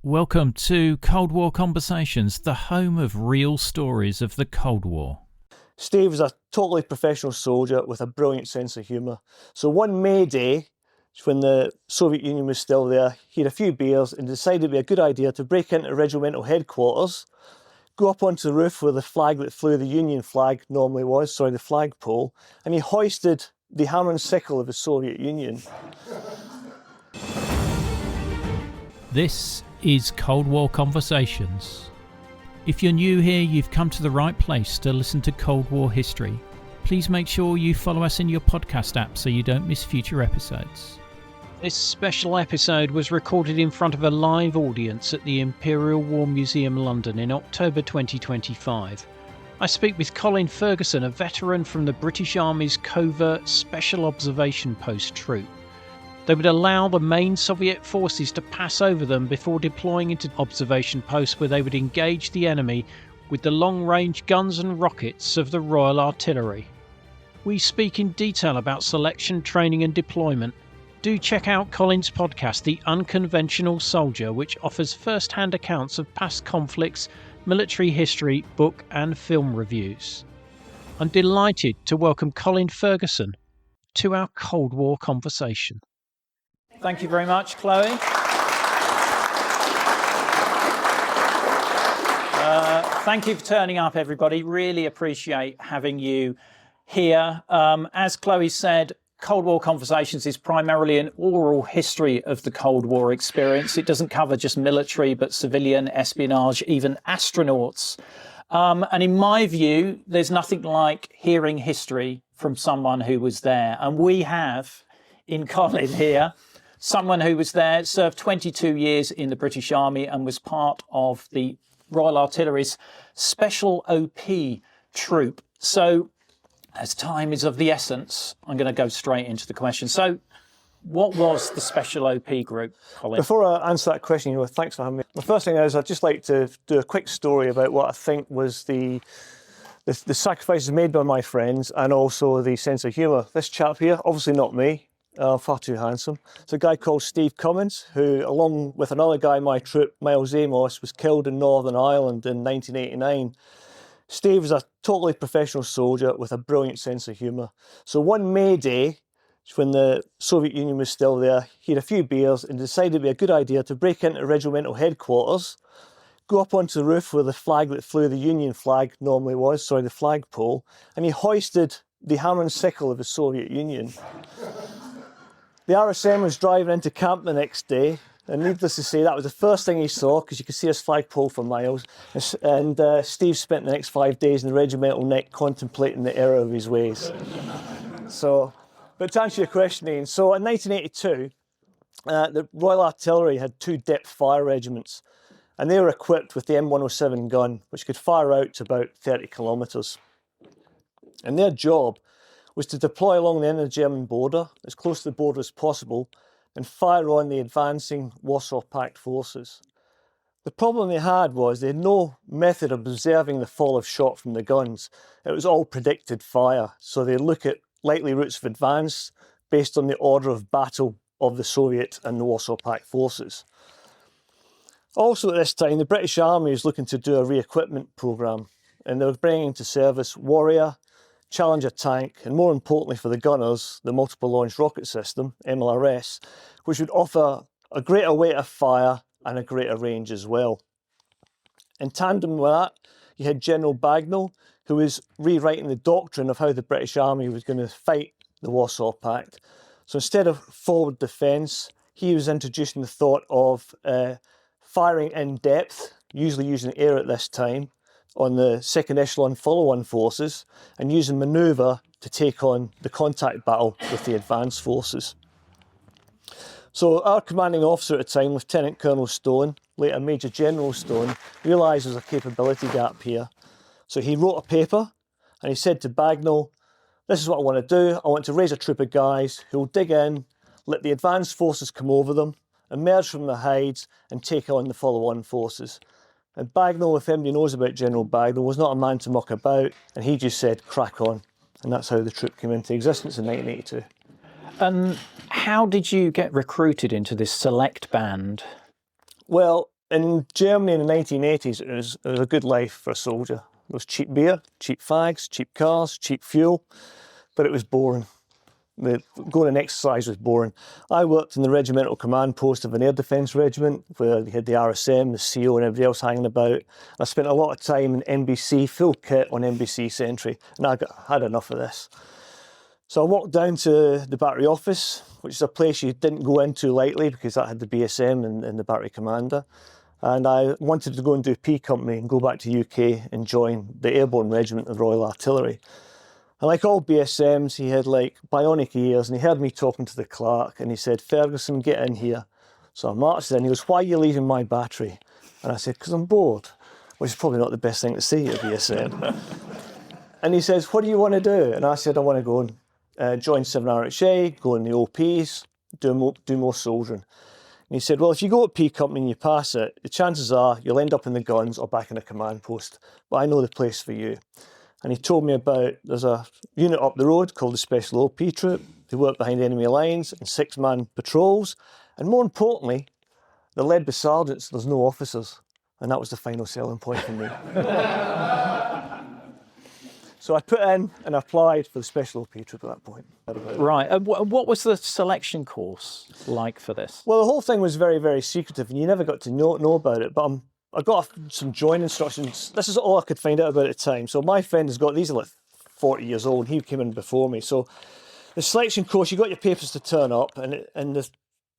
Welcome to Cold War Conversations, the home of real stories of the Cold War. Steve was a totally professional soldier with a brilliant sense of humour. So one May Day, when the Soviet Union was still there, he had a few beers and decided it would be a good idea to break into regimental headquarters, go up onto the roof where the flag that flew, the Union flag normally was, the flagpole, and he hoisted the hammer and sickle of the Soviet Union. This is Cold War Conversations. If you're new here, you've come to the right place to listen to Cold War history. Please make sure you follow us in your podcast app so you don't miss future episodes. This special episode was recorded in front of a live audience at the Imperial War Museum London in October 2025. I speak with Colin Ferguson, a veteran from the British Army's Covert Special Observation Post troop. They would allow the main Soviet forces to pass over them before deploying into observation posts where they would engage the enemy with the long-range guns and rockets of the Royal Artillery. We speak in detail about selection, training and deployment. Do check out Colin's podcast, The Unconventional Soldier, which offers first-hand accounts of past conflicts, military history, book and film reviews. I'm delighted to welcome Colin Ferguson to our Cold War conversation. Thank you very much, Chloe. Thank you for turning up, everybody. Really appreciate having you here. As Chloe said, Cold War Conversations is primarily an oral history of the Cold War experience. It doesn't cover just military, but civilian, espionage, even astronauts. And in my view, there's nothing like hearing history from someone who was there. And we have, in Colin here, someone who was there, served 22 years in the British Army and was part of the Royal Artillery's Special OP troop. So, as time is of the essence, I'm going to go straight into the question. So, what was the Special OP group, Colin? Before I answer that question, thanks for having me. The first thing is I'd just like to do a quick story about what I think was the sacrifices made by my friends and also the sense of humour. This chap here, obviously not me. Far too handsome. It's a guy called Steve Cummins, who, along with another guy in my troop, Miles Amos, was killed in Northern Ireland in 1989. Steve was a totally professional soldier with a brilliant sense of humour. So one May Day, when the Soviet Union was still there, he had a few beers and decided it would be a good idea to break into regimental headquarters, go up onto the roof where the flag that flew, the Union flag normally was, the flagpole, and he hoisted the hammer and sickle of the Soviet Union. The RSM was driving into camp the next day, and needless to say, that was the first thing he saw, because you could see his flagpole for miles. And Steve spent the next 5 days in the regimental neck contemplating the error of his ways. But to answer your question, Ian, so in 1982, the Royal Artillery had 2 depth fire regiments, and they were equipped with the M107 gun, which could fire out to about 30 kilometres. And their job was to deploy along the end of the German border, as close to the border as possible, and fire on the advancing Warsaw Pact forces. The problem they had was they had no method of observing the fall of shot from the guns. It was all predicted fire, so they look at likely routes of advance based on the order of battle of the Soviet and the Warsaw Pact forces. Also at this time, the British Army was looking to do a re-equipment programme, and they were bringing into service Warrior, Challenger tank, and more importantly for the gunners, the Multiple Launch Rocket System, MLRS, which would offer a greater rate of fire and a greater range as well. In tandem with that, you had General Bagnall, who was rewriting the doctrine of how the British Army was going to fight the Warsaw Pact. So instead of forward defence, he was introducing the thought of firing in depth, usually using air at this time, on the second echelon follow-on forces, and using manoeuvre to take on the contact battle with the advanced forces. So our commanding officer at the time, Lieutenant Colonel Stone, later Major General Stone, realised there's a capability gap here. So he wrote a paper and he said to Bagnall, "This is what I want to do. I want to raise a troop of guys who will dig in, let the advanced forces come over them, emerge from the hides and take on the follow-on forces." And Bagnall, if anybody knows about General Bagnall, was not a man to muck about, and he just said, crack on. And that's how the troop came into existence in 1982. And how did you get recruited into this select band? Well, In Germany in the 1980s, it was a good life for a soldier. There was cheap beer, cheap fags, cheap cars, cheap fuel, but it was boring. Going and exercise was boring. I worked in the regimental command post of an air defence regiment where they had the RSM, the CO and everybody else hanging about. I spent a lot of time in NBC, full kit on NBC Sentry, and I had enough of this. So I walked down to the battery office, which is a place you didn't go into lightly because that had the BSM and the battery commander. And I wanted to go and do P Company and go back to UK and join the Airborne Regiment of Royal Artillery. And like all BSMs, he had like bionic ears, and he heard me talking to the clerk, and he said, "Ferguson, get in here." So I marched in. He goes, "Why are you leaving my battery?" And I said, "Because I'm bored," which is probably not the best thing to say at BSM. And he says, "What do you want to do?" And I said, "I want to go and join 7RHA, go in the OPs, do more soldiering." And he said, "Well, if you go to P Company and you pass it, the chances are you'll end up in the guns or back in a command post. But I know the place for you." And he told me about, there's a unit up the road called the Special OP Troop. They work behind enemy lines and 6-man patrols. And more importantly, they're led by sergeants, there's no officers. And that was the final selling point for me. So I put in and applied for the Special OP Troop at that point. Right. And what was the selection course like for this? Well, the whole thing was very, very secretive, and you never got to know about it. But I got some join instructions. This is all I could find out about at the time. So my friend has got, these are like 40 years old, and he came in before me. So the selection course, you got your papers to turn up, and the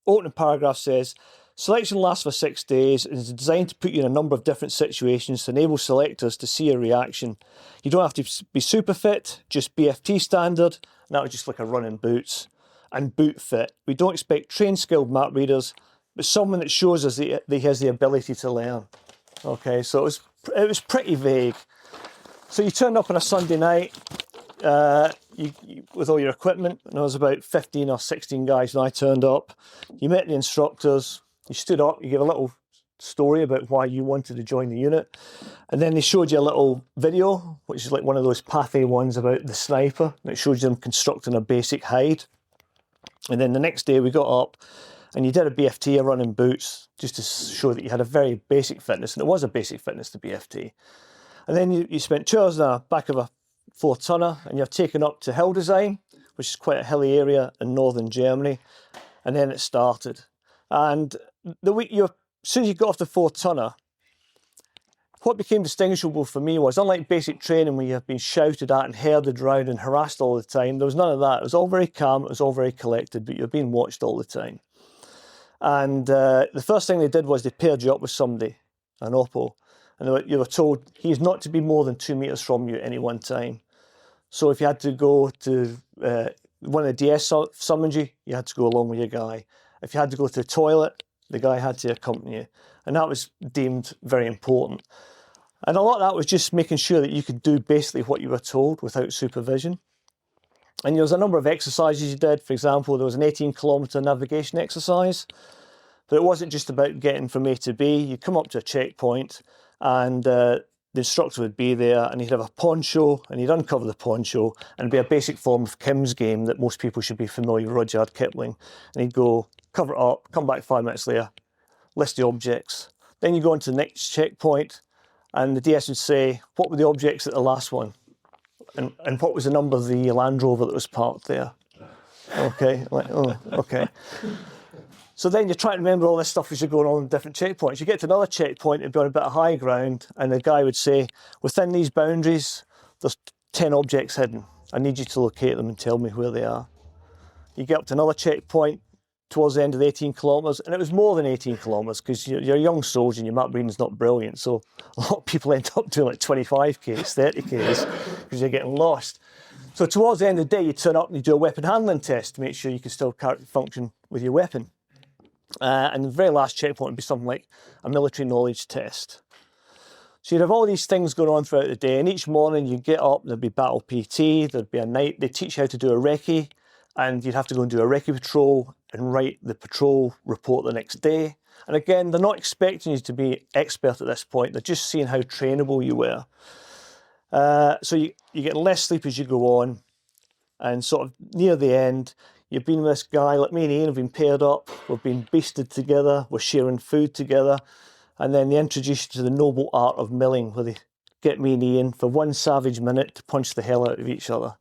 opening paragraph says, "Selection lasts for 6 days and is designed to put you in a number of different situations to enable selectors to see a reaction. You don't have to be super fit, just BFT standard," and that was just like a run in boots, "and boot fit. We don't expect trained skilled map readers, but someone that shows us that he has the ability to learn." Okay, so it was pretty vague. So you turned up on a Sunday night with all your equipment, and there was about 15 or 16 guys when I turned up. You met the instructors, you stood up, you gave a little story about why you wanted to join the unit, and then they showed you a little video, which is like one of those Pathé ones about the sniper, and it showed you them constructing a basic hide. And then the next day we got up, and you did a BFT, a run in boots, just to show that you had a very basic fitness, and it was a basic fitness to BFT. And then you spent 2 hours in the back of a 4-tonner, and you're taken up to Hildesheim, which is quite a hilly area in northern Germany, and then it started. And as soon as you got off the 4-tonner, what became distinguishable for me was, unlike basic training where you've been shouted at and herded round and harassed all the time, there was none of that. It was all very calm, it was all very collected, but you're being watched all the time. And the first thing they did was they paired you up with somebody, an oppo, and you were told he's not to be more than 2 meters from you at any one time. So if you had to go to, one of the DS summoned you, you had to go along with your guy. If you had to go to the toilet, the guy had to accompany you. And that was deemed very important. And a lot of that was just making sure that you could do basically what you were told without supervision. And there was a number of exercises you did. For example, there was an 18-kilometre navigation exercise. But it wasn't just about getting from A to B. You'd come up to a checkpoint, and the instructor would be there, and he'd have a poncho, and he'd uncover the poncho, and it'd be a basic form of Kim's game that most people should be familiar with, Rudyard Kipling. And he'd go, cover it up, come back 5 minutes later, list the objects. Then you go on to the next checkpoint, and the DS would say, what were the objects at the last one? And what was the number of the Land Rover that was parked there? Okay, like, oh, okay. So then you're trying to remember all this stuff as you're going on different checkpoints. You get to another checkpoint and be on a bit of high ground, and the guy would say, within these boundaries, there's 10 objects hidden. I need you to locate them and tell me where they are. You get up to another checkpoint towards the end of the 18 kilometres, and it was more than 18 kilometres because you're a young soldier and your map reading's not brilliant. So a lot of people end up doing like 25 Ks, 30 Ks because you're getting lost. So towards the end of the day, you turn up and you do a weapon handling test to make sure you can still function with your weapon. And the very last checkpoint would be something like a military knowledge test. So you'd have all these things going on throughout the day, and each morning you'd get up, there'd be battle PT, there'd be a night, they'd teach you how to do a recce, and you'd have to go and do a recce patrol and write the patrol report the next day. And again, they're not expecting you to be expert at this point, they're just seeing how trainable you were. So you get less sleep as you go on, and sort of near the end, you've been with this guy, like me and Ian have been paired up, we've been beasted together, we're sharing food together, And then they introduced you to the noble art of milling, where they get me and Ian for 1 savage minute to punch the hell out of each other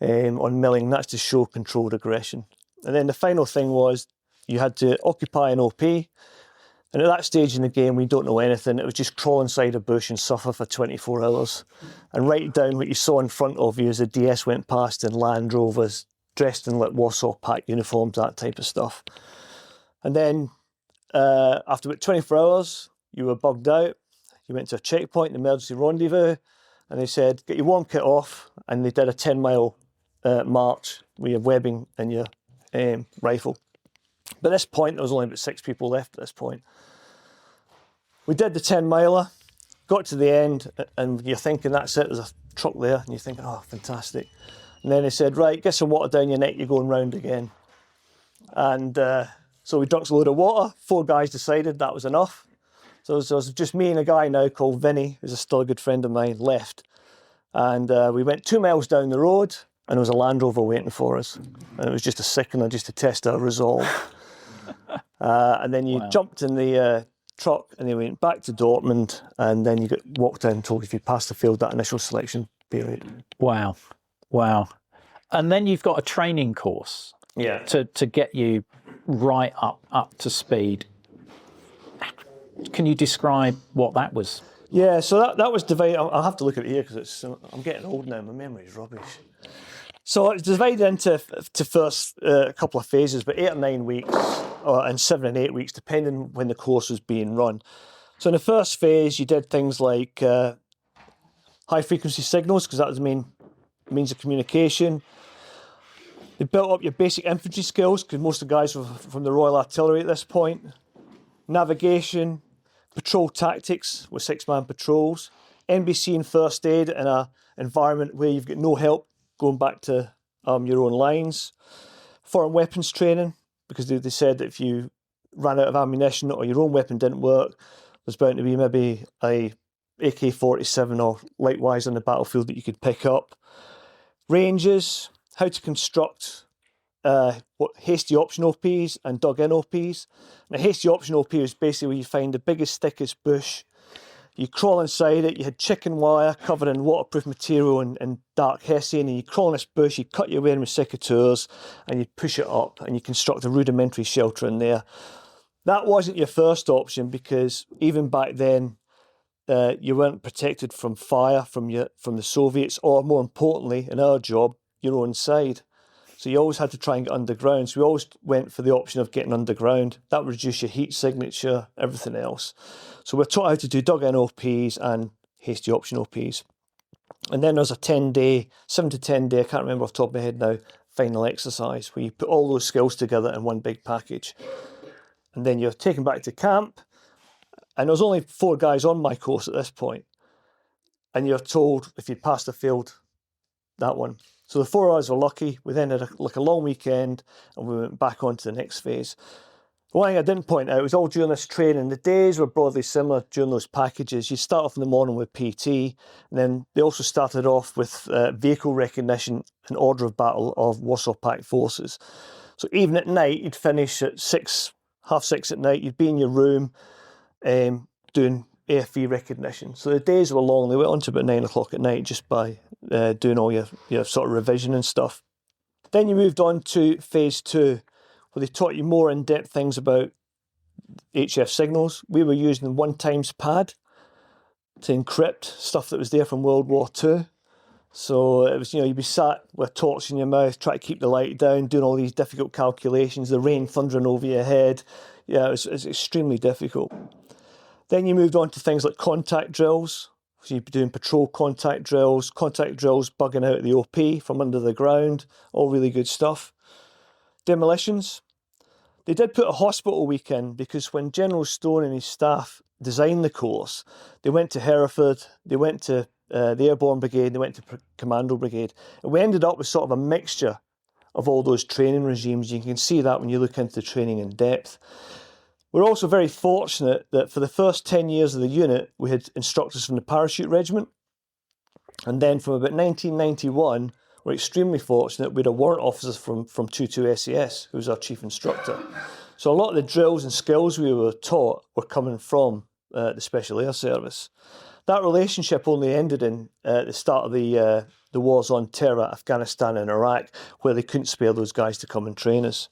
on milling. That's to show controlled aggression. And then the final thing was you had to occupy an OP. And at that stage in the game, we don't know anything. It was just crawl inside a bush and suffer for 24 hours. And write down what you saw in front of you as the DS went past in Land Rovers, dressed in like Warsaw Pact uniforms, that type of stuff. And then after about 24 hours, you were bugged out. You went to a checkpoint, an emergency rendezvous, and they said, get your warm kit off. And they did a 10-mile march with your webbing and your rifle. But at this point, there was only about 6 people left at this point. We did the 10-miler, got to the end, and you're thinking, that's it, there's a truck there, and you're thinking, oh, fantastic. And then they said, right, get some water down your neck, you're going round again. And so we drank a load of water. 4 guys decided that was enough. So it was just me and a guy now called Vinny, who's still a good friend of mine, left. And we went 2 miles down the road, and there was a Land Rover waiting for us. And it was just a sickener, just to test our resolve. And then you jumped in the truck, and then we went back to Dortmund, and then you got walked in and told if you passed the field that initial selection period. Wow. And then you've got a training course to get you right up to speed. Can you describe what that was? Yeah, so that was divided. I'll have to look at it here because I'm getting old now. My memory's rubbish. So it's divided into first a couple of phases, but 8 or 9 weeks, and 7 and 8 weeks, depending when the course was being run. So in the first phase, you did things like high frequency signals, because that was the main means of communication. They built up your basic infantry skills, because most of the guys were from the Royal Artillery at this point. Navigation, patrol tactics with 6-man patrols, NBC and first aid in an environment where you've got no help going back to your own lines. Foreign weapons training, because they said that if you ran out of ammunition or your own weapon didn't work, there's bound to be maybe a AK-47 or likewise on the battlefield that you could pick up. Ranges, how to construct hasty option OPs and dug-in OPs. And a hasty option OP is basically where you find the biggest, thickest bush. You crawl inside it, you had chicken wire covered in waterproof material and dark hessian, and you crawl in this bush, you cut your way in with secateurs, and you push it up, and you construct a rudimentary shelter in there. That wasn't your first option, because even back then, you weren't protected from fire from the Soviets, or more importantly, in our job, your own side. So you always had to try and get underground. So we always went for the option of getting underground. That would reduce your heat signature, everything else. So we're taught how to do dug-in OPs and hasty option OPs. And then there's a 10-day, 7 to 10 day, I can't remember off the top of my head now, final exercise, where you put all those skills together in one big package. And then you're taken back to camp. And there's only 4 guys on my course at this point. And you're told if you passed the field, that one. So the 4 of us were lucky. We then had a long weekend, and we went back on to the next phase. One thing I didn't point out was all during this training, the days were broadly similar during those packages. You start off in the morning with PT, and then they also started off with vehicle recognition and order of battle of Warsaw Pact forces. So even at night, you'd finish at 6, half 6 at night, you'd be in your room doing AFV recognition. So the days were long. They went on to about 9 o'clock at night just by doing all your sort of revision and stuff. Then you moved on to phase 2, where they taught you more in-depth things about HF signals. We were using 1 times pad to encrypt stuff that was there from World War II. So it was, you'd be sat with a torch in your mouth, trying to keep the light down, doing all these difficult calculations, the rain thundering over your head. Yeah, it was extremely difficult. Then you moved on to things like contact drills. So you'd be doing patrol contact drills, bugging out the OP from under the ground, all really good stuff. Demolitions. They did put a hospital week in, because when General Stone and his staff designed the course, they went to Hereford, they went to the Airborne Brigade, they went to Commando Brigade. And we ended up with sort of a mixture of all those training regimes. You can see that when you look into the training in depth. We're also very fortunate that for the first 10 years of the unit, we had instructors from the Parachute Regiment. And then from about 1991, we're extremely fortunate we had a warrant officer from 22 SAS, who was our chief instructor. So a lot of the drills and skills we were taught were coming from the Special Air Service. That relationship only ended in the start of the wars on terror, Afghanistan and Iraq, where they couldn't spare those guys to come and train us.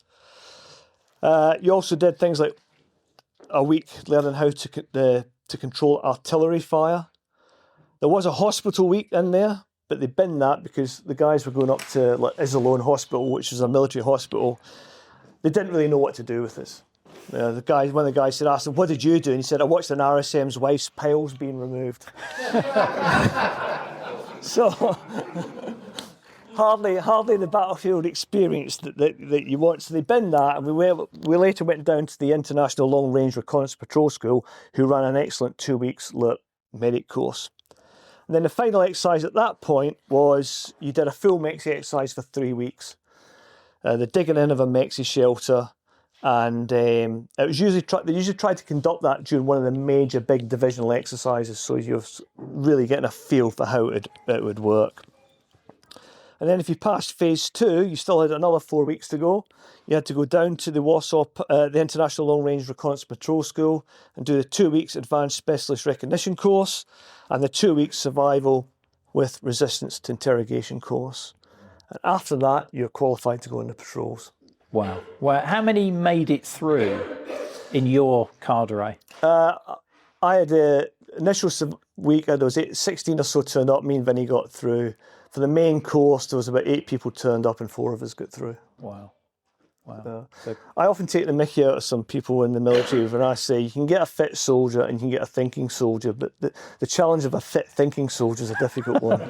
You also did things like a week learning how to control artillery fire. There was a hospital week in there, but they binned that because the guys were going up to Iserlohn Hospital, which is a military hospital. They didn't really know what to do with us. One of the guys asked him, "What did you do?" And he said, "I watched an RSM's wife's piles being removed." So hardly the battlefield experience that you want. So they binned that, and we later went down to the International Long Range Reconnaissance Patrol School, who ran an excellent 2 weeks medic course. And then the final exercise at that point was you did a full mexe exercise for 3 weeks. The digging in of a mexe shelter, and it was they usually tried to conduct that during one of the major big divisional exercises, so you're really getting a feel for how it would work. And then if you passed phase 2, you still had another 4 weeks to go. You had to go down to the International Long Range Reconnaissance Patrol School and do the 2 weeks Advanced Specialist Recognition course and the 2 weeks Survival with Resistance to Interrogation course. And after that, you're qualified to go on the patrols. Wow. Well, how many made it through in your cadre? I had an initial week, there was 16 or so turned up, me and Vinny got through. For the main course, there was about 8 people turned up and 4 of us got through. Wow. I often take the mickey out of some people in the military when I say you can get a fit soldier and you can get a thinking soldier, but the challenge of a fit thinking soldier is a difficult one.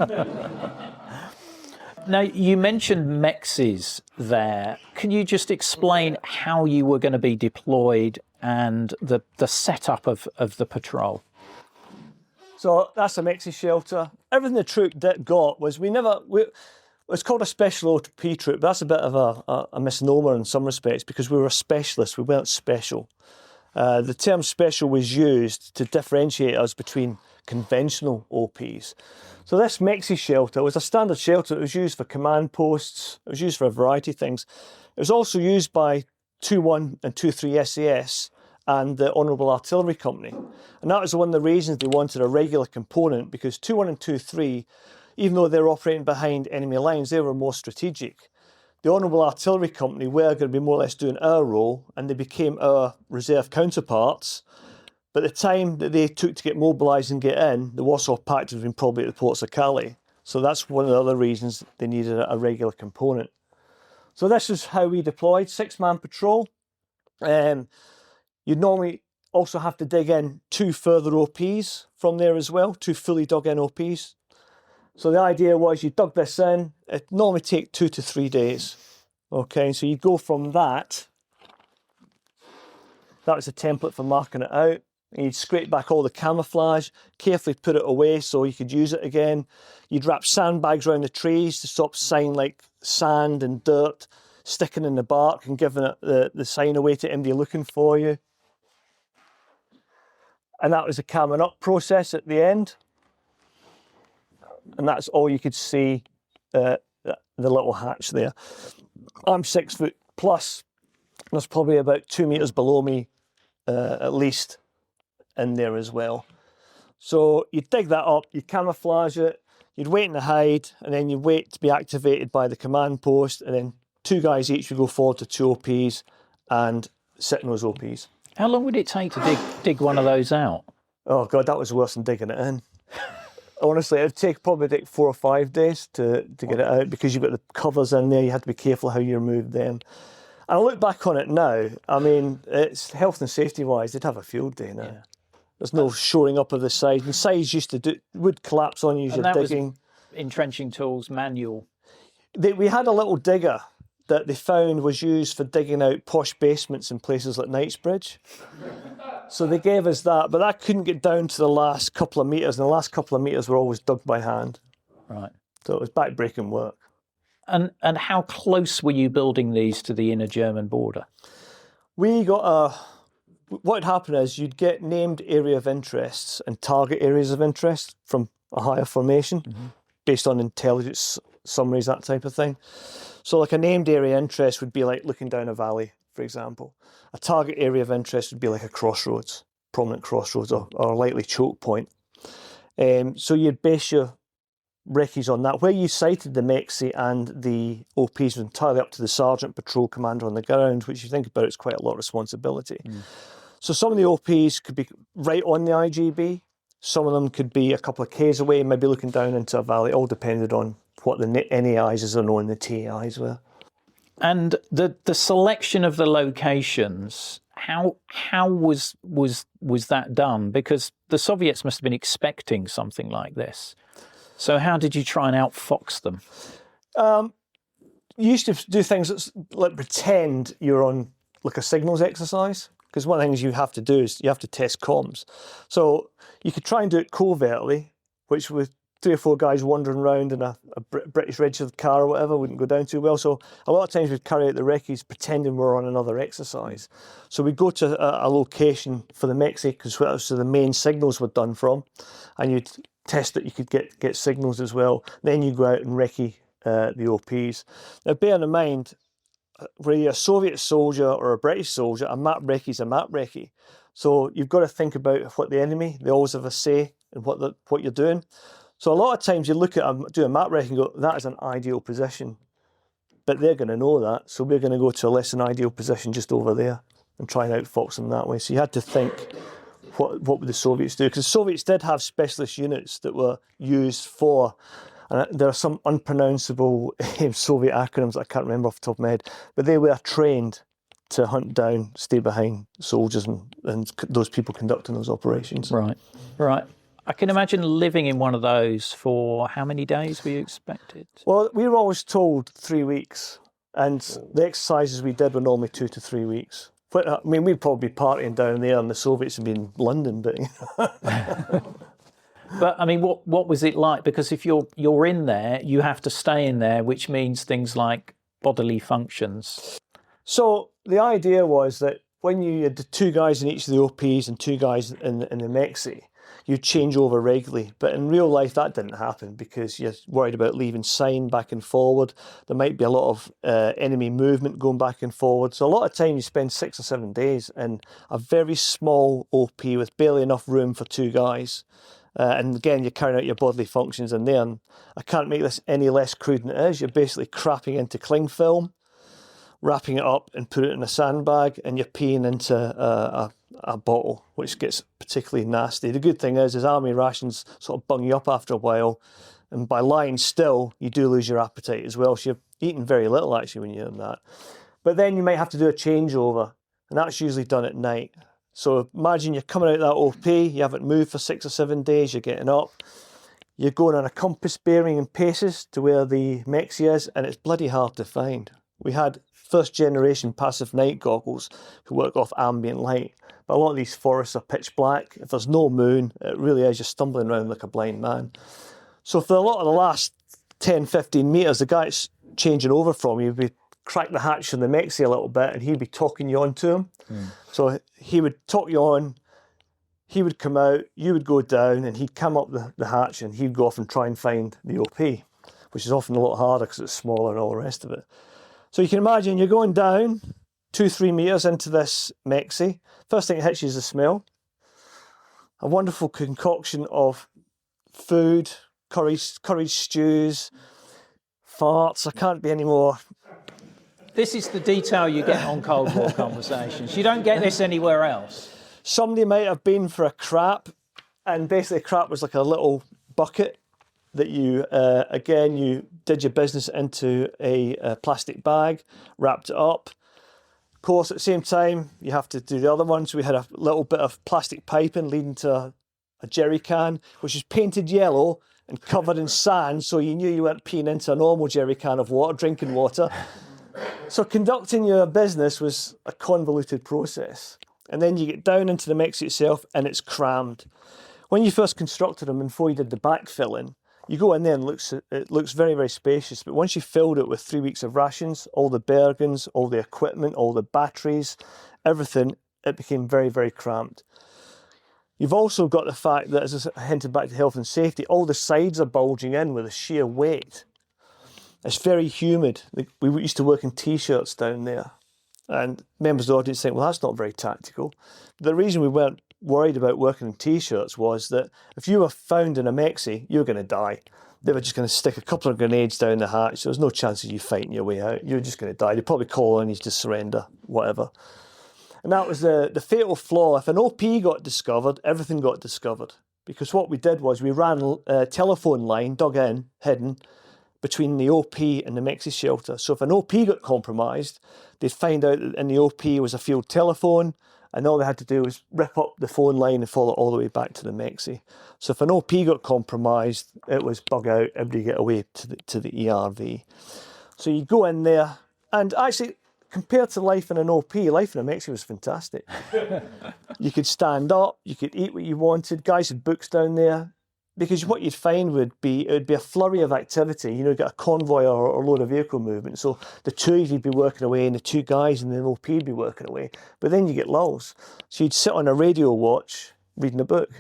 Now, you mentioned mexes there. Can you just explain how you were going to be deployed and the setup of the patrol? So that's a mexe shelter. Everything the troop got was it's called a special OP troop, but that's a bit of a misnomer in some respects because we were specialists, we weren't special. The term special was used to differentiate us between conventional OPs. So this mexe shelter was a standard shelter. It was used for command posts. It was used for a variety of things. It was also used by 2-1 and 2-3 SAS and the Honourable Artillery Company. And that was one of the reasons they wanted a regular component, because 2-1 and 2-3, even though they were operating behind enemy lines, they were more strategic. The Honourable Artillery Company were going to be more or less doing our role, and they became our reserve counterparts. But the time that they took to get mobilised and get in, the Warsaw Pact had been probably at the ports of Calais. So that's one of the other reasons they needed a regular component. So this is how we deployed, 6-man patrol. You'd normally also have to dig in 2 further OPs from there as well, 2 fully dug in OPs. So the idea was you dug this in, it normally take 2 to 3 days. Okay, so you'd go from that. That was a template for marking it out. And you'd scrape back all the camouflage, carefully put it away so you could use it again. You'd wrap sandbags around the trees to stop sign like sand and dirt sticking in the bark and giving it the sign away to anybody looking for you. And that was the camming up process at the end. And that's all you could see, the little hatch there. I'm 6 foot plus. There's probably about 2 meters below me, at least, in there as well. So you'd dig that up, you'd camouflage it, you'd wait in the hide, and then you'd wait to be activated by the command post, and then 2 guys each would go forward to 2 OPs and sit in those OPs. How long would it take to dig one of those out? Oh God, that was worse than digging it in. Honestly, it would probably take 4 or 5 days to get it out, because you've got the covers in there, you have to be careful how you remove them. And I look back on it now, I mean, it's health and safety wise, they'd have a field day now. Yeah. There's no shoring up of the sides. And sides used to would collapse on you as you're digging. Was entrenching tools, manual. We had a little digger that they found was used for digging out posh basements in places like Knightsbridge. So they gave us that, but that couldn't get down to the last couple of metres, and the last couple of metres were always dug by hand. Right. So it was back-breaking work. And how close were you building these to the inner German border? We got what had happened is you'd get named area of interests and target areas of interest from a higher formation, based on intelligence summaries, that type of thing. So like a named area interest would be like looking down a valley for example. A target area of interest would be like a crossroads, prominent crossroads or a likely choke point. So you'd base your recce's on that. Where you sighted the mexe and the OPs was entirely up to the sergeant patrol commander on the ground, which you think about, it's quite a lot of responsibility. So some of the OPs could be right on the IGB. Some of them could be a couple of Ks away, maybe looking down into a valley. All depended on what the NAIs, as they're known, the TAIs were. And the selection of the locations, how was that done? Because the Soviets must have been expecting something like this. So how did you try and outfox them? You used to do things like pretend you're on like a signals exercise, because one of the things you have to do is you have to test comms. So you could try and do it covertly, which with 3 or 4 guys wandering around in a British registered car or whatever wouldn't go down too well. So a lot of times we'd carry out the recce's pretending we're on another exercise. So we'd go to a location for the mexe, because that's where the main signals were done from, and you'd test that you could get signals as well. Then you go out and recce the OPs. Now bear in mind, whether you're a Soviet soldier or a British soldier, a map recce is a map recce. So you've got to think about what the enemy, they always have a say in what you're doing. So a lot of times you look at do a map recce and go, that is an ideal position. But they're going to know that, so we're going to go to a less than ideal position just over there and try and outfox them that way. So you had to think, what would the Soviets do? Because the Soviets did have specialist units that were used for, and there are some unpronounceable Soviet acronyms that I can't remember off the top of my head, but they were trained to hunt down, stay behind soldiers and those people conducting those operations. Right. I can imagine living in one of those for how many days were you expected? Well, we were always told 3 weeks, and the exercises we did were normally 2 to 3 weeks. But, I mean, we'd probably be partying down there and the Soviets would be in London, but... But, I mean, what was it like? Because if you're in there, you have to stay in there, which means things like bodily functions. So the idea was that when you had 2 guys in each of the OPs and 2 guys in the mexe, you change over regularly. But in real life, that didn't happen because you're worried about leaving sign back and forward. There might be a lot of enemy movement going back and forward. So a lot of time you spend 6 or 7 days in a very small OP with barely enough room for 2 guys. And again, you're carrying out your bodily functions in there. And I can't make this any less crude than it is. You're basically crapping into cling film, wrapping it up and put it in a sandbag, and you're peeing into a bottle, which gets particularly nasty. The good thing is army rations sort of bung you up after a while, and by lying still, you do lose your appetite as well. So you're eating very little actually when you're in that. But then you might have to do a changeover, and that's usually done at night. So imagine you're coming out of that OP, you haven't moved for 6 or 7 days, you're getting up, you're going on a compass bearing in paces to where the mexe is, and it's bloody hard to find. We had first generation passive night goggles who work off ambient light, but a lot of these forests are pitch black. If there's no moon, it really is just stumbling around like a blind man. So for a lot of the last 10, 15 metres, the guy that's changing over from you would be crack the hatch on the mexe a little bit and he'd be talking you on to him. So he would talk you on, he would come out, you would go down, and he'd come up the hatch and he'd go off and try and find the OP, which is often a lot harder because it's smaller and all the rest of it. So you can imagine you're going down 2-3 metres into this mexe. First thing that hits you is the smell. A wonderful concoction of food, curry stews, farts. I can't be any more. This is the detail you get on Cold War conversations. You don't get this anywhere else. Somebody might have been for a crap, and basically crap was like a little bucket that you, again, you did your business into a plastic bag, wrapped it up. Of course, at the same time, you have to do the other ones. We had a little bit of plastic piping leading to a jerry can, which is painted yellow and covered in sand, so you knew you weren't peeing into a normal jerry can of water, drinking water. So conducting your business was a convoluted process. And then you get down into the mexe itself and it's crammed. When you first constructed them and before you did the backfilling, you go in there and it looks very, very spacious. But once you filled it with 3 weeks of rations, all the Bergens, all the equipment, all the batteries, everything, it became very, very cramped. You've also got the fact that, as I hinted back to health and safety, all the sides are bulging in with the sheer weight. It's very humid. We used to work in T-shirts down there. And members of the audience think, well, that's not very tactical. The reason we weren't worried about working in T-shirts was that if you were found in a mexe, you were going to die. They were just going to stick a couple of grenades down the hatch. There was no chance of you fighting your way out. You were just going to die. They'd probably call on you to surrender, whatever. And that was the fatal flaw. If an OP got discovered, everything got discovered. Because what we did was we ran a telephone line, dug in, hidden, between the OP and the mexe shelter. So if an OP got compromised, they'd find out that in the OP was a field telephone, and all they had to do was rip up the phone line and follow it all the way back to the mexe. So if an OP got compromised, it was bug out, everybody get away to the ERV. So you go in there, and actually, compared to life in an OP, life in a mexe was fantastic. You could stand up, you could eat what you wanted, guys had books down there. Because what you'd find it would be a flurry of activity. You know, you got a convoy or a load of vehicle movement. So the two of you'd be working away and the two guys in the OP would be working away. But then you get lulls. So you'd sit on a radio watch, reading a book.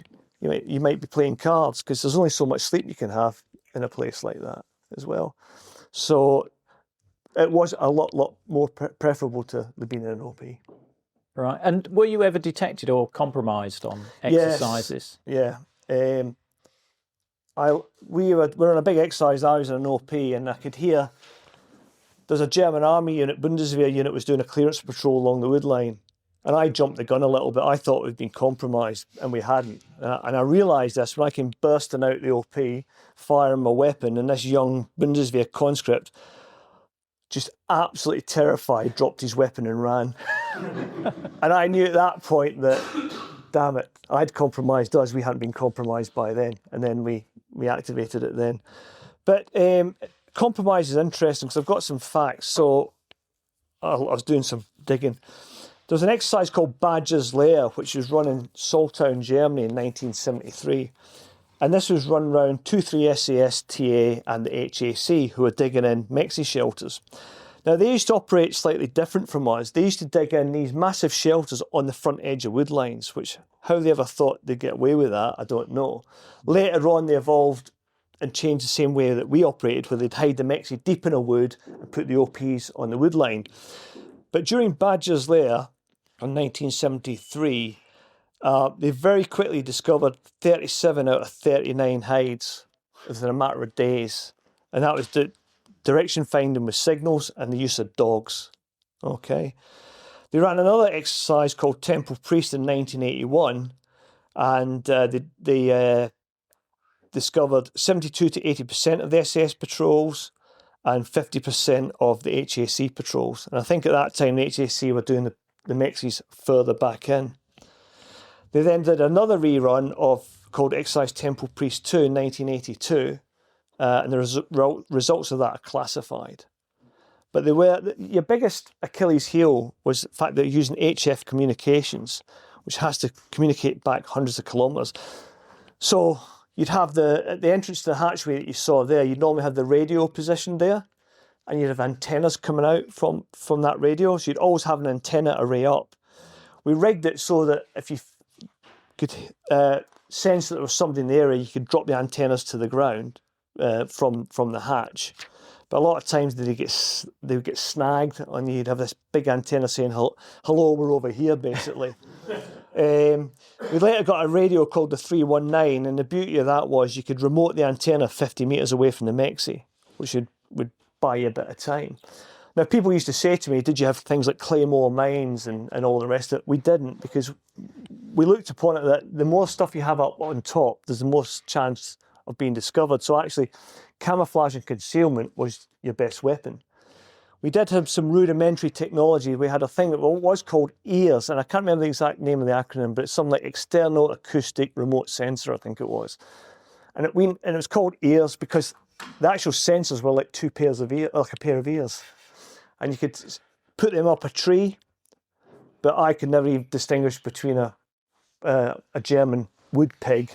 You might be playing cards because there's only so much sleep you can have in a place like that as well. So it was a lot more preferable to being in an OP. Right. And were you ever detected or compromised on exercises? Yes. Yeah. We were on a big exercise. I was in an OP, and I could hear there's a German army unit, Bundeswehr unit, was doing a clearance patrol along the wood line, and I jumped the gun a little bit. I thought we'd been compromised, and we hadn't. And I realised this when I came bursting out the OP, firing my weapon, and this young Bundeswehr conscript, just absolutely terrified, dropped his weapon and ran. And I knew at that point that, damn it, I'd compromised us. We hadn't been compromised by then, and then we activated it then. But compromise is interesting because I've got some facts. So I was doing some digging. There was an exercise called Badger's Lair, which was run in Soltown, Germany in 1973. And this was run around 2-3 SAS, TA and the HAC, who were digging in mexe shelters. Now, they used to operate slightly different from us. They used to dig in these massive shelters on the front edge of wood lines, which how they ever thought they'd get away with that, I don't know. Later on, they evolved and changed the same way that we operated, where they'd hide the mexe deep in a wood and put the OPs on the wood line. But during Badger's Lair in 1973, they very quickly discovered 37 out of 39 hides within a matter of days. And that was direction finding with signals and the use of dogs. Okay. They ran another exercise called Temple Priest in 1981, and they discovered 72 to 80% of the SS patrols and 50% of the HAC patrols. And I think at that time the HAC were doing the mexes further back in. They then did another rerun called Exercise Temple Priest 2 in 1982, and the results of that are classified. But your biggest Achilles heel was the fact that they're using HF communications, which has to communicate back hundreds of kilometres. So you'd have the entrance to the hatchway that you saw there, you'd normally have the radio positioned there, and you'd have antennas coming out from that radio, so you'd always have an antenna array up. We rigged it so that if you could sense that there was somebody in the area, you could drop the antennas to the ground from the hatch. But a lot of times they would get snagged, and you'd have this big antenna saying, hello, we're over here, basically. We later got a radio called the 319, and the beauty of that was you could remote the antenna 50 metres away from the mexe, which would buy you a bit of time. Now, people used to say to me, did you have things like Claymore mines and all the rest of it? We didn't, because we looked upon it that the more stuff you have up on top, there's the most chance of being discovered. So actually, camouflage and concealment was your best weapon. We did have some rudimentary technology. We had a thing that was called EARS, and I can't remember the exact name of the acronym, but it's something like External Acoustic Remote Sensor, I think it was. And it was called EARS because the actual sensors were like two pairs of ears, like a pair of ears. And you could put them up a tree, but I could never even distinguish between a German wood pig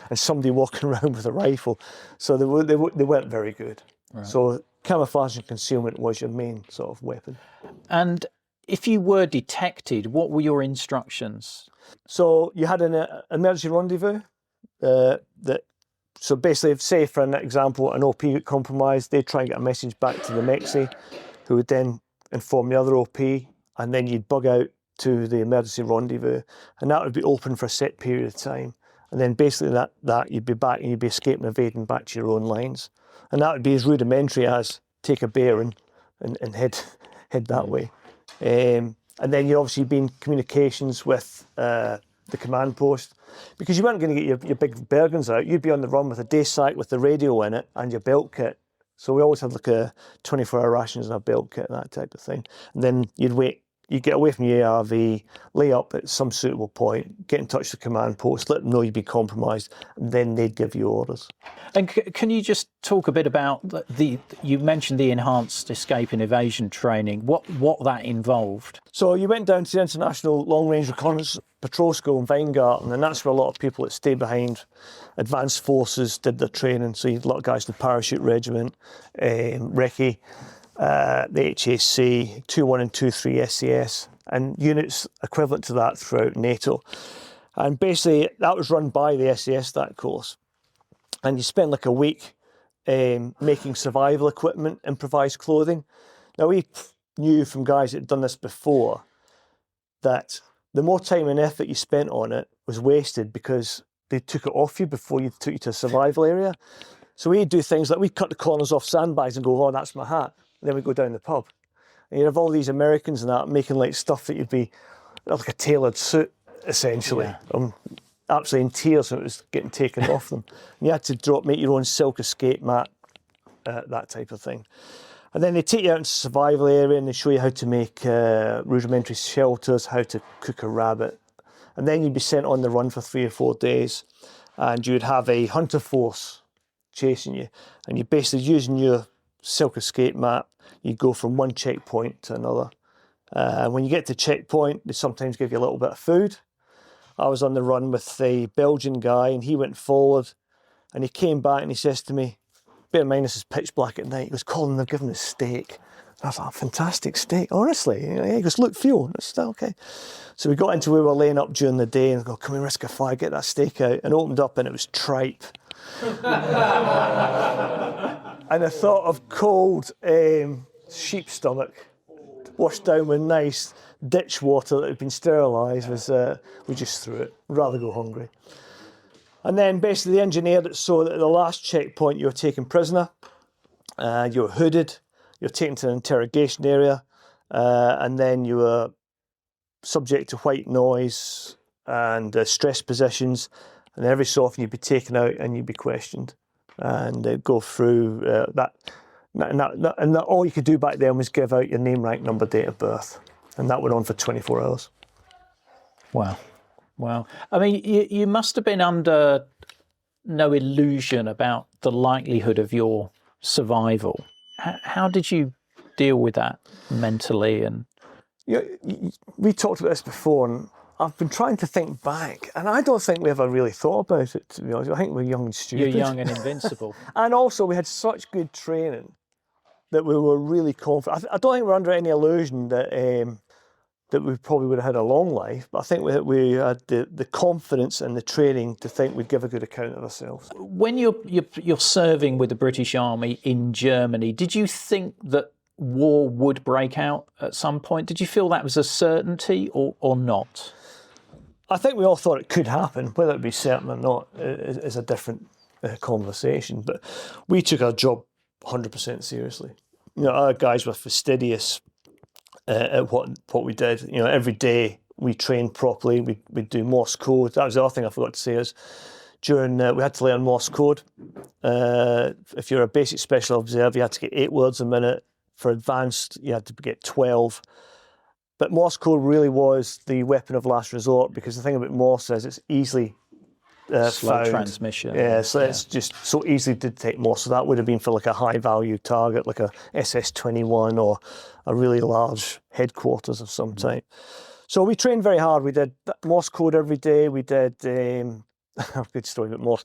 and somebody walking around with a rifle. So they weren't very good. Right. So camouflage and concealment was your main sort of weapon. And if you were detected, what were your instructions? So you had an emergency rendezvous. So basically, say for an example, an OP got compromised, they'd try and get a message back to the mexe, who would then inform the other OP, and and then you'd bug out to the emergency rendezvous, and that would be open for a set period of time. And then basically that you'd be back and you'd be escaping, evading back to your own lines. And that would be as rudimentary as take a bearing and head that way. And then you'd obviously be in communications with the command post, because you weren't going to get your big Bergens out. You'd be on the run with a day sack with the radio in it and your belt kit. So we always had like a 24-hour rations and a belt kit and that type of thing. And then you'd get away from your ARV, lay up at some suitable point, get in touch with the command post, let them know you'd be compromised, and then they'd give you orders. And can you just talk a bit about you mentioned the enhanced escape and evasion training, what that involved? So you went down to the International Long Range Reconnaissance Patrol School in Weingarten, and that's where a lot of people that stay behind advanced forces did their training. So you had a lot of guys in the Parachute Regiment, Recce, the HAC, 2-1 and 2-3 SCS, and units equivalent to that throughout NATO. And basically that was run by the SCS, that course. And you spend like a week making survival equipment, improvised clothing. Now we knew from guys that had done this before that the more time and effort you spent on it was wasted because they took it off you before you took you to a survival area. So we'd do things like we'd cut the corners off sandbags and go, oh, that's my hat. And then we'd go down the pub. And you'd have all these Americans and that making like stuff that you'd be like a tailored suit, essentially. Yeah. Absolutely in tears when it was getting taken off them. And you had to make your own silk escape mat, that type of thing. And then they take you out into the survival area and they show you how to make rudimentary shelters, how to cook a rabbit. And then you'd be sent on the run for 3 or 4 days, and you'd have a hunter force chasing you. And you're basically using your silk escape mat, you go from one checkpoint to another. When you get to checkpoint, they sometimes give you a little bit of food. I was on the run with a Belgian guy, and he went forward, and he came back and he says to me, bear in mind this is pitch black at night, he goes, Colin, they've given us steak. And I was like, fantastic steak, honestly. He goes, look, feel. And I said, okay. So we got into where we were laying up during the day and go, can we risk a fire, get that steak out? And opened up and it was tripe. And a thought of cold sheep stomach washed down with nice ditch water that had been sterilised was, we just threw it. We'd rather go hungry. And then basically the engineer that saw that at the last checkpoint you were taken prisoner, you were hooded, you were taken to an interrogation area, and then you were subject to white noise and stress positions, and every so often you'd be taken out and you'd be questioned and go through that. And all you could do back then was give out your name, rank, number, date of birth, and that went on for 24 hours. Wow. Wow. I mean, you must have been under no illusion about the likelihood of your survival. How did you deal with that mentally? And we talked about this before, and I've been trying to think back, and I don't think we ever really thought about it, to be honest. I think we're young and stupid. You're young and invincible. And also we had such good training that we were really confident. I don't think we're under any illusion that that we probably would have had a long life, but I think we had the confidence and the training to think we'd give a good account of ourselves. When you're serving with the British Army in Germany, did you think that war would break out at some point? Did you feel that was a certainty or not? I think we all thought it could happen. Whether it be certain or not is a different conversation, but we took our job 100% seriously. Our guys were fastidious at what we did. Every day we trained properly. We'd do Morse code. That was the other thing I forgot to say is during we had to learn Morse code. If you're a basic special observer, you had to get 8 words a minute. For advanced, you had to get 12. But Morse code really was the weapon of last resort, because the thing about Morse is it's easily slow found. Transmission. Yeah, so it's just so easy to detect Morse. So that would have been for like a high value target, like a SS-21 or a really large headquarters of some type. So we trained very hard. We did Morse code every day. We did a good story about Morse.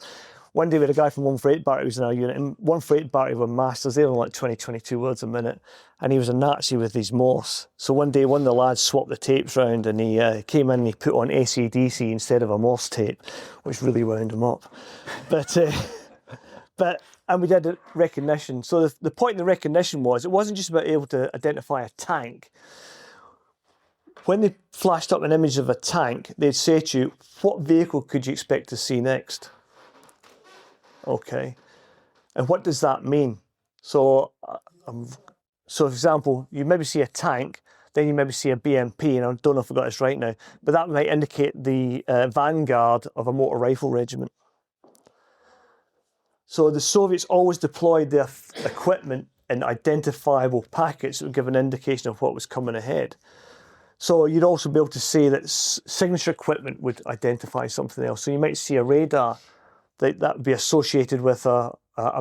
One day we had a guy from 148 Battery who was in our unit, and 148 Battery were masters. They were like 20, 22 words a minute, and he was a Nazi with his Morse. So one day one of the lads swapped the tapes round, and he came in and he put on AC/DC instead of a Morse tape, which really wound him up. And we did recognition. So the point of the recognition was, it wasn't just about able to identify a tank. when they flashed up an image of a tank, they'd say to you, what vehicle could you expect to see next? Okay. And what does that mean? So, for example, you maybe see a tank, then you maybe see a BMP, and I don't know if I got this right now, but that might indicate the vanguard of a motor rifle regiment. So the Soviets always deployed their equipment in identifiable packets that would give an indication of what was coming ahead. So you'd also be able to say that signature equipment would identify something else. So you might see a radar that would be associated with a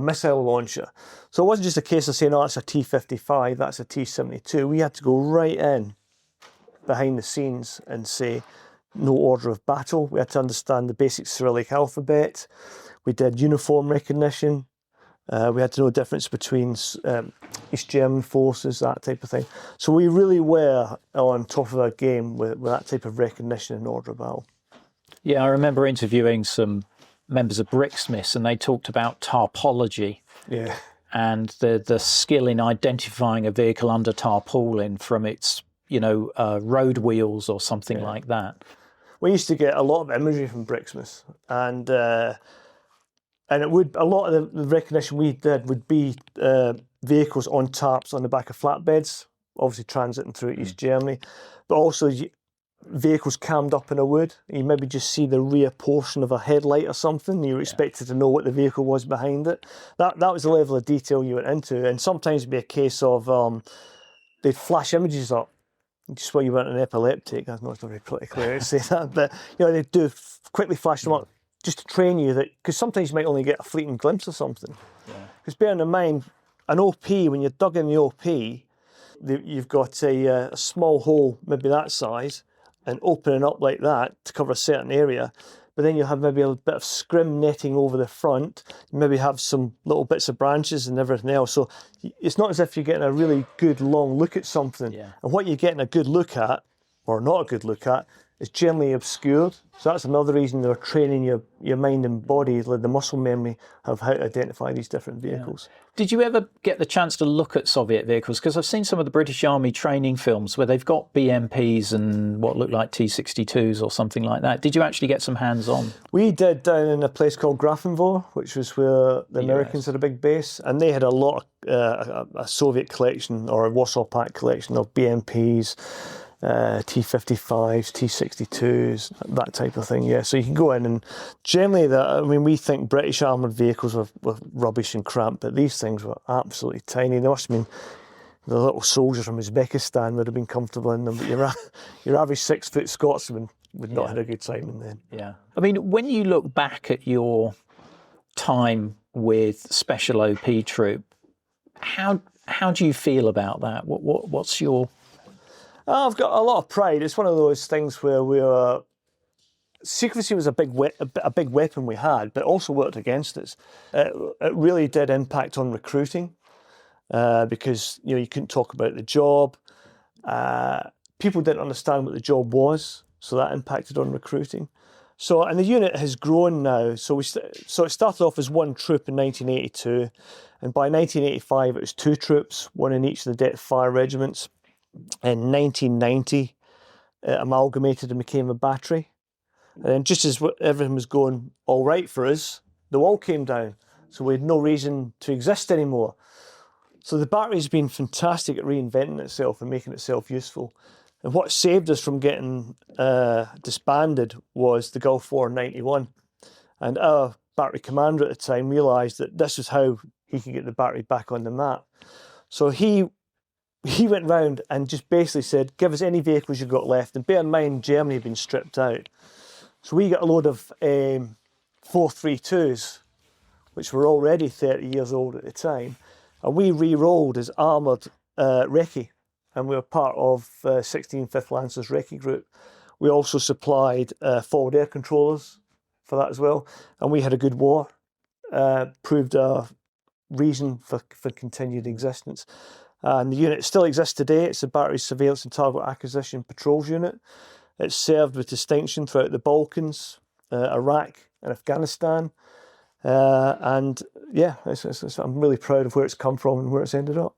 missile launcher. So it wasn't just a case of saying, oh, that's a T-55, that's a T-72. We had to go right in behind the scenes and say, no order of battle. We had to understand the basic Cyrillic alphabet. We did uniform recognition. We had to know the difference between East German forces, that type of thing. So we really were on top of our game with that type of recognition and order of battle. Yeah, I remember interviewing some members of Bricksmiths, and they talked about tarpology. Yeah. And the skill in identifying a vehicle under tarpaulin from its, road wheels or something like that. We used to get a lot of imagery from Bricksmiths, and it would, a lot of the recognition we did would be vehicles on tarps on the back of flatbeds, obviously transiting through East Germany, but also vehicles cammed up in a wood. You maybe just see the rear portion of a headlight or something. You were expected to know what the vehicle was behind it. That was the level of detail you went into, and sometimes it'd be a case of they'd flash images up just while you weren't an epileptic. I know it's not very politically clear to say that, but they'd do quickly flash them up just to train you that, because sometimes you might only get a fleeting glimpse of something. Because bearing in mind, an OP, when you're dug in the OP, you've got a small hole, maybe that size, and opening up like that to cover a certain area. But then you'll have maybe a bit of scrim netting over the front, you maybe have some little bits of branches and everything else. So it's not as if you're getting a really good long look at something. And what you're getting a good look at, or not a good look at, is generally obscured. So that's another reason they're training your mind and body, like the muscle memory of how to identify these different vehicles. Did you ever get the chance to look at Soviet vehicles? Because I've seen some of the British Army training films where they've got BMPs and what look like T-62s or something like that. Did you actually get some hands-on? We did down in a place called Grafenwohr, which was where the Americans had a big base, and they had a lot of a Soviet collection, or a Warsaw Pact collection of BMPs, T-55s, T-62s, that type of thing. Yeah, so you can go in and generally, we think British armoured vehicles were rubbish and cramped, but these things were absolutely tiny. They must have been, the little soldiers from Uzbekistan would have been comfortable in them, but your average 6-foot Scotsman would not have had a good time in them. Yeah. I mean, when you look back at your time with Special OP Troop, how do you feel about that? What's your... I've got a lot of pride. It's one of those things where secrecy was a big weapon we had, but also worked against us. It really did impact on recruiting because you couldn't talk about the job. People didn't understand what the job was, so that impacted on recruiting. So, and the unit has grown now. So it started off as one troop in 1982, and by 1985 it was 2 troops, one in each of the depth fire regiments. In 1990, it amalgamated and became a battery. And then just as everything was going all right for us, the wall came down. So we had no reason to exist anymore. So the battery's been fantastic at reinventing itself and making itself useful. And what saved us from getting disbanded was the Gulf War in 91. And our battery commander at the time realised that this was how he could get the battery back on the map. So he went round and just basically said, give us any vehicles you've got left. And bear in mind, Germany had been stripped out. So we got a load of 432s, which were already 30 years old at the time. And we re-rolled as armoured recce. And we were part of 16th 5th Lancers Recce Group. We also supplied forward air controllers for that as well. And we had a good war, proved our reason for continued existence. And the unit still exists today. It's a battery surveillance and target acquisition patrols unit. It's served with distinction throughout the Balkans, Iraq and Afghanistan. And yeah, I'm really proud of where it's come from and where it's ended up.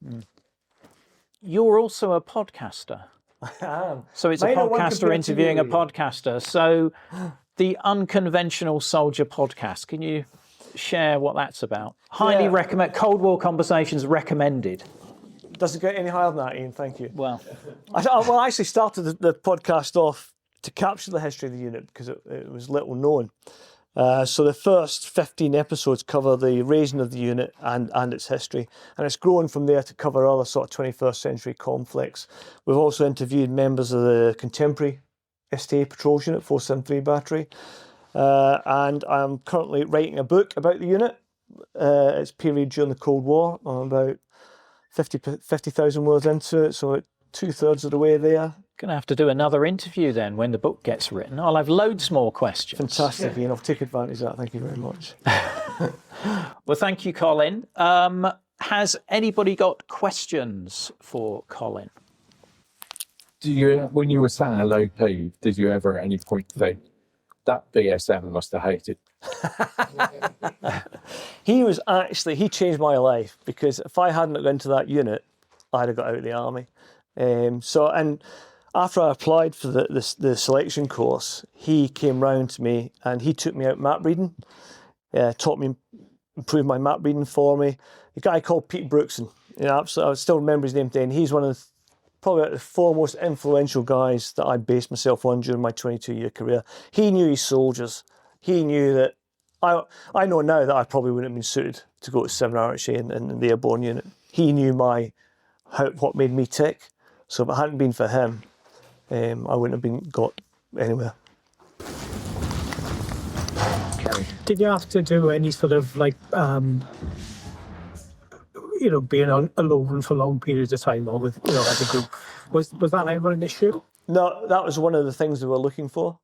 You're also a podcaster. I am. So it's a Minor one podcaster compared to interviewing a you. podcaster. So the Unconventional Soldier podcast, can you share what that's about? Highly recommend. Cold War Conversations recommended. Doesn't get any higher than that, Ian, thank you. Well, I actually started the podcast off to capture the history of the unit because it was little known. So the first 15 episodes cover the raising of the unit and its history, and it's grown from there to cover other sort of 21st century conflicts. We've also interviewed members of the contemporary STA Patrol Unit 473 Battery, and I'm currently writing a book about the unit. It's period during the Cold War. I'm about 50,000 words into it, so 2/3 of the way there. going to have to do another interview then when the book gets written. I'll have loads more questions. Fantastic, Ian. I'll take advantage of that. Thank you very much. Well, thank you, Colin. Has anybody got questions for Colin? Do you, when you were sat in a low P, did you ever at any point think that BSM must have hated? He changed my life, because if I hadn't got into that unit, I'd have got out of the army. And after I applied for the selection course, he came round to me and he took me out map reading, taught me, improved my map reading for me. A guy called Pete Brookson, I still remember his name today, and he's one of probably the foremost influential guys that I based myself on during my 22-year career. He knew his soldiers. He knew that I know now that I probably wouldn't have been suited to go to 7 RHA in the airborne unit. He knew what made me tick. So if it hadn't been for him, I wouldn't have got anywhere. Did you have to do any sort of being alone for long periods of time, or with as a group? Was that ever an issue? No, that was one of the things we were looking for.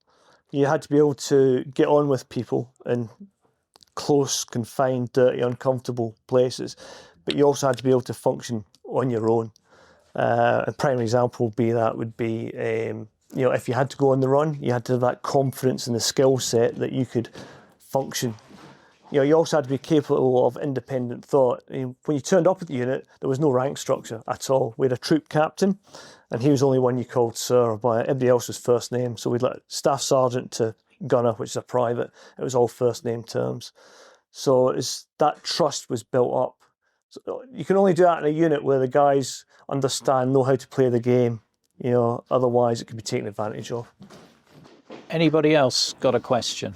You had to be able to get on with people in close, confined, dirty, uncomfortable places, but you also had to be able to function on your own. A prime example would be if you had to go on the run, you had to have that confidence and the skill set that you could function. You also had to be capable of independent thought. When you turned up at the unit, there was no rank structure at all. We had a troop captain, and he was the only one you called sir by. Everybody else was first name. So we'd let staff sergeant to gunner, which is a private. It was all first name terms. So that trust was built up. So you can only do that in a unit where the guys understand, know how to play the game. Otherwise it can be taken advantage of. Anybody else got a question?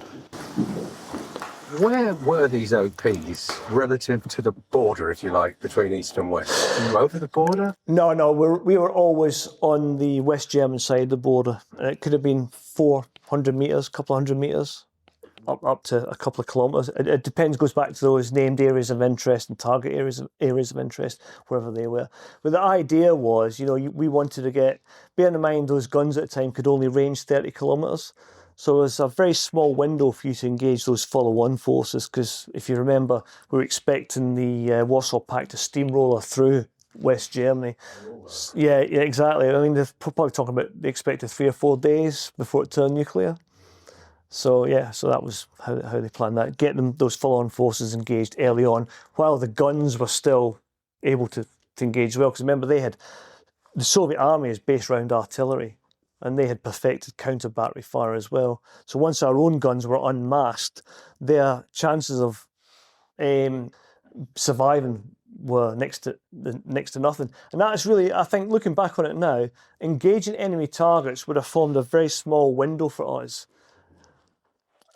Where were these OPs relative to the border, if you like, between East and West? Were you over the border? No, we were always on the West German side of the border. It could have been 400 metres, a couple of hundred metres, up to a couple of kilometres. It depends, goes back to those named areas of interest and target areas of interest, wherever they were. But the idea was, we wanted to bear in mind those guns at the time could only range 30 kilometres. So there's a very small window for you to engage those follow-on forces, because if you remember, we were expecting the Warsaw Pact to steamroller through West Germany. Yeah, exactly. I mean, they're probably talking about they expected 3 or 4 days before it turned nuclear. So that was how they planned that. Get those follow-on forces engaged early on, while the guns were still able to engage well. Because remember, the Soviet army is based around artillery, and they had perfected counter battery fire as well. So once our own guns were unmasked, their chances of surviving were next to nothing. And that is really, I think, looking back on it now, engaging enemy targets would have formed a very small window for us.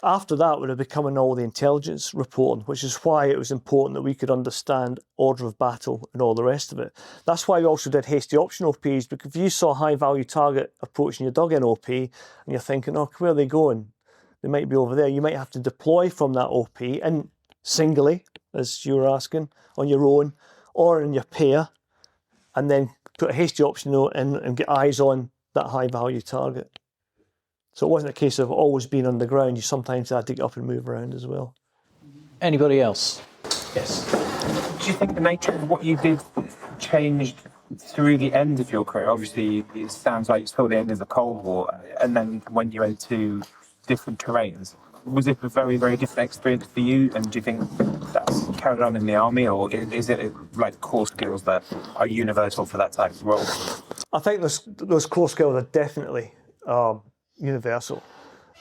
After that would have become all the intelligence reporting, which is why it was important that we could understand order of battle and all the rest of it. That's why we also did hasty option OPs, because if you saw a high value target approaching your dug-in OP and you're thinking, where are they going? They might be over there. You might have to deploy from that OP and singly, as you were asking, on your own or in your pair, and then put a hasty option in and get eyes on that high value target. So it wasn't a case of always being on the ground. You sometimes had to get up and move around as well. Anybody else? Yes. Do you think the nature of what you did changed through the end of your career? Obviously, it sounds like it's still the end of the Cold War, and then when you went to different terrains, was it a very, very different experience for you? And do you think that's carried on in the army, or is it like core skills that are universal for that type of role? I think those core skills are definitely universal.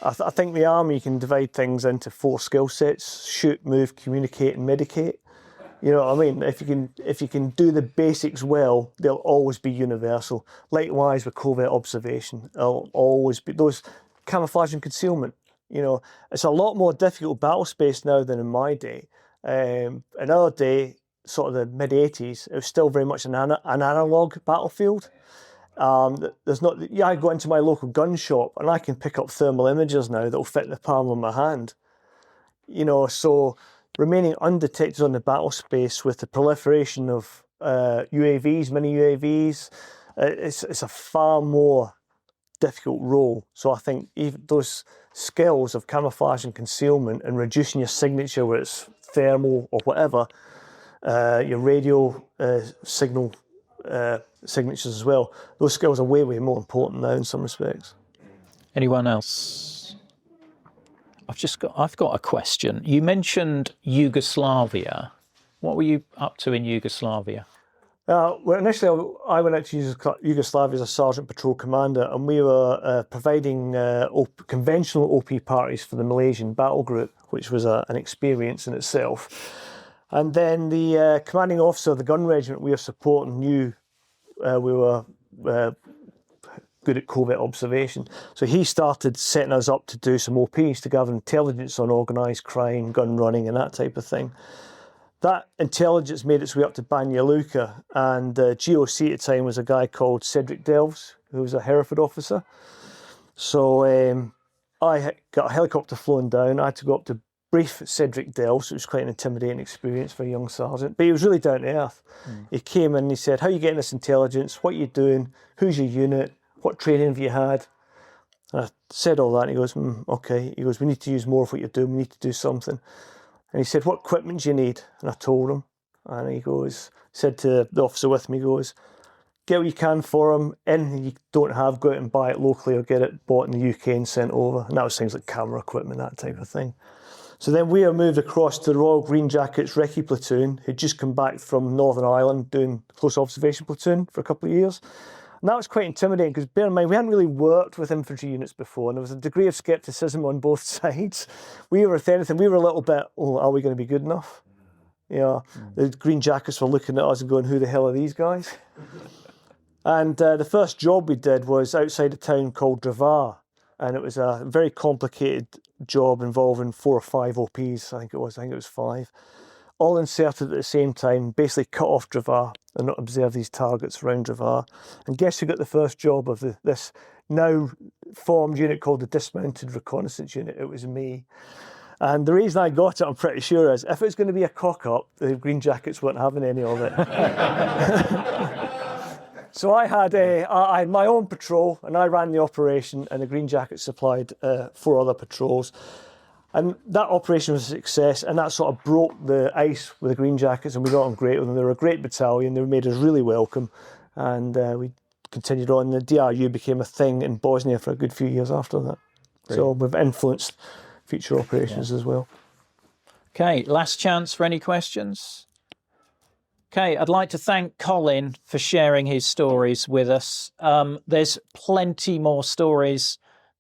I think the army, you can divide things into 4 skill sets: shoot, move, communicate, and medicate. You know what I mean? If you can do the basics well, they'll always be universal. Likewise with covert observation, it'll always be those camouflage and concealment. You know, it's a lot more difficult battle space now than in my day. In our day, sort of the mid-80s, it was still very much an analog battlefield. There's not. Yeah, I go into my local gun shop and I can pick up thermal imagers now that'll fit in the palm of my hand. You know, so remaining undetected on the battle space with the proliferation of UAVs, mini UAVs, it's a far more difficult role. So I think even those skills of camouflage and concealment and reducing your signature, where it's thermal or whatever, your radio signal signatures as well, those skills are way more important now in some respects. Anyone else? I've got a question. You mentioned Yugoslavia. What were you up to in Yugoslavia? Well, initially I went out to Yugoslavia as a sergeant patrol commander, and we were providing conventional OP parties for the Malaysian battle group, which was an experience in itself. And then the commanding officer of the gun regiment we were supporting knew we were good at covert observation. So he started setting us up to do some OPs to gather intelligence on organised crime, gun running and that type of thing. That intelligence made its way up to Banja Luka, and GOC at the time was a guy called Cedric Delves, who was a Hereford officer. So I got a helicopter flown down. I had to go up to brief Cedric Delves, which was quite an intimidating experience for a young sergeant, but he was really down to earth. He came in and he said, "How are you getting this intelligence? What are you doing? Who's your unit? What training have you had?" And I said all that, and he goes, "Okay." He goes, "We need to use more of what you're doing. We need to do something." And he said, "What equipment do you need?" And I told him. And he said to the officer with me, he goes, "Get what you can for him. Anything you don't have, go out and buy it locally or get it bought in the UK and sent over." And that was things like camera equipment, that type of thing. So then we are moved across to the Royal Green Jackets Recce Platoon, who'd just come back from Northern Ireland doing close observation platoon for a couple of years. And that was quite intimidating because, bear in mind, we hadn't really worked with infantry units before, and there was a degree of scepticism on both sides. We were, if anything, we were a little bit, are we going to be good enough? You know, the Green Jackets were looking at us and going, "Who the hell are these guys?" And the first job we did was outside a town called Dravar, and it was a very complicated job involving 4 or 5 OPs, I think it was 5, all inserted at the same time, basically cut off Dravar and not observe these targets around Dravar. And guess who got the first job of this now formed unit called the Dismounted Reconnaissance Unit? It was me. And the reason I got it, I'm pretty sure, is if it was going to be a cock-up, the Green Jackets weren't having any of it. So I had my own patrol, and I ran the operation, and the Green Jackets supplied 4 other patrols. And that operation was a success, and that sort of broke the ice with the Green Jackets, and we got on great with them. They were a great battalion. They made us really welcome, and we continued on. The DRU became a thing in Bosnia for a good few years after that. Great. So we've influenced future operations as well. Okay, last chance for any questions. Okay, I'd like to thank Colin for sharing his stories with us. There's plenty more stories,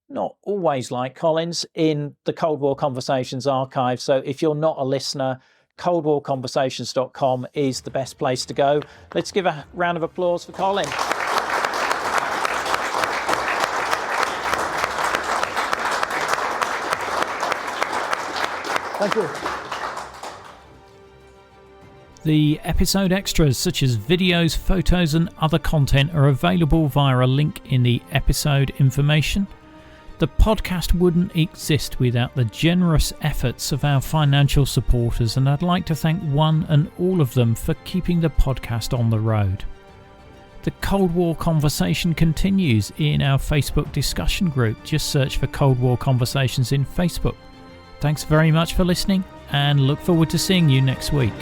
not always like Colin's, in the Cold War Conversations archive. So if you're not a listener, coldwarconversations.com is the best place to go. Let's give a round of applause for Colin. Thank you. The episode extras, such as videos, photos and other content, are available via a link in the episode information. The podcast wouldn't exist without the generous efforts of our financial supporters, and I'd like to thank one and all of them for keeping the podcast on the road. The Cold War Conversation continues in our Facebook discussion group. Just search for Cold War Conversations in Facebook. Thanks very much for listening, and look forward to seeing you next week.